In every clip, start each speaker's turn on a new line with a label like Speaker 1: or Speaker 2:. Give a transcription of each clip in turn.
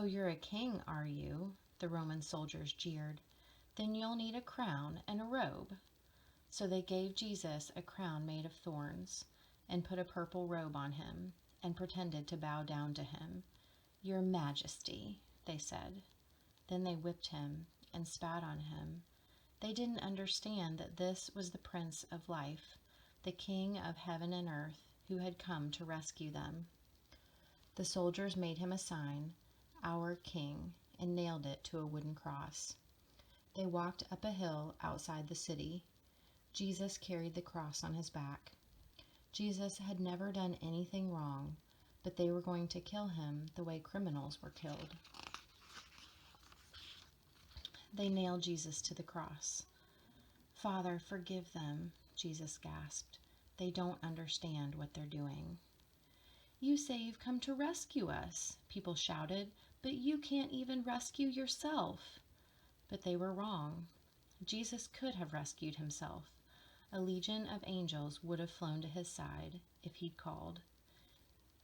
Speaker 1: you're a king, are you?" the Roman soldiers jeered. "Then you'll need a crown and a robe." So they gave Jesus a crown made of thorns, and put a purple robe on him, and pretended to bow down to him. "Your Majesty," they said. Then they whipped him and spat on him. They didn't understand that this was the Prince of Life, the King of heaven and earth, who had come to rescue them. The soldiers made him a sign, "Our King," and nailed it to a wooden cross. They walked up a hill outside the city. Jesus carried the cross on his back. Jesus had never done anything wrong, but they were going to kill him the way criminals were killed. They nailed Jesus to the cross. "Father, forgive them," Jesus gasped. "They don't understand what they're doing." "You say you've come to rescue us," people shouted, "but you can't even rescue yourself." But they were wrong. Jesus could have rescued himself. A legion of angels would have flown to his side if he'd called.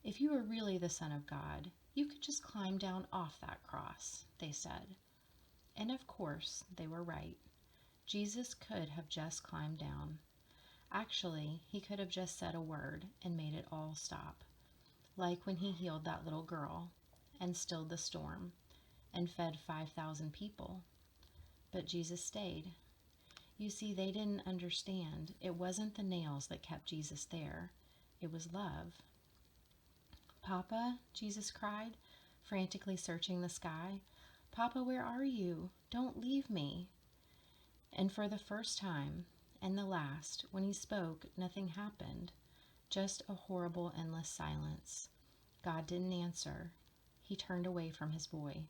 Speaker 1: "If you were really the Son of God, you could just climb down off that cross," they said. And of course, they were right. Jesus could have just climbed down. Actually, he could have just said a word and made it all stop, like when he healed that little girl and stilled the storm and fed 5,000 people. But Jesus stayed. You see, they didn't understand. It wasn't the nails that kept Jesus there. It was love. "Papa," Jesus cried, frantically searching the sky. "Papa, where are you? Don't leave me." And for the first time, and the last, when he spoke, nothing happened. Just a horrible, endless silence. God didn't answer. He turned away from his boy.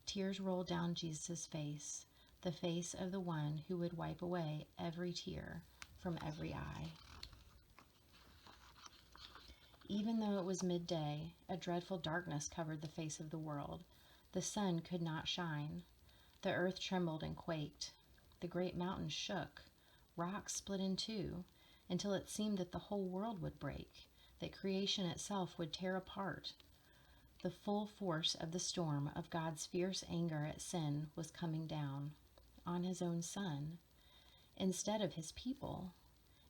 Speaker 1: Tears rolled down Jesus' face, the face of the one who would wipe away every tear from every eye. Even though it was midday, a dreadful darkness covered the face of the world. The sun could not shine. The earth trembled and quaked. The great mountains shook. Rocks split in two, until it seemed that the whole world would break, that creation itself would tear apart. The full force of the storm of God's fierce anger at sin was coming down on his own Son instead of his people.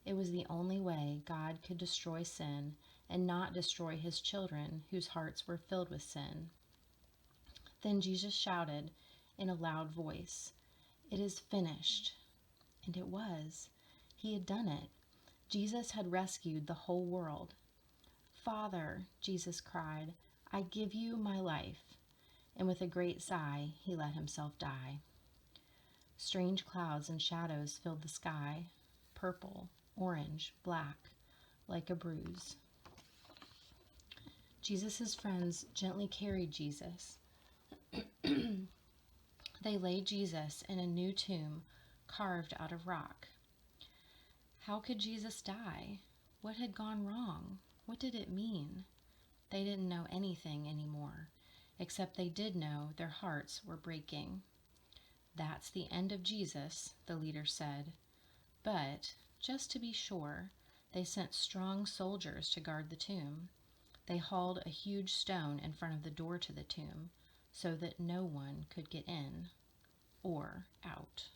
Speaker 1: It was the only way God could destroy sin and not destroy his children whose hearts were filled with sin. Then Jesus shouted in a loud voice, "It is finished." And it was. He had done it. Jesus had rescued the whole world. "Father," Jesus cried, "I give you my life." And with a great sigh, he let himself die. Strange clouds and shadows filled the sky, purple, orange, black, like a bruise. Jesus' friends gently carried Jesus. They laid Jesus in a new tomb carved out of rock. How could Jesus die? What had gone wrong? What did it mean? They didn't know anything anymore, except they did know their hearts were breaking. "That's the end of Jesus," the leader said. But, just to be sure, they sent strong soldiers to guard the tomb. They hauled a huge stone in front of the door to the tomb so that no one could get in or out.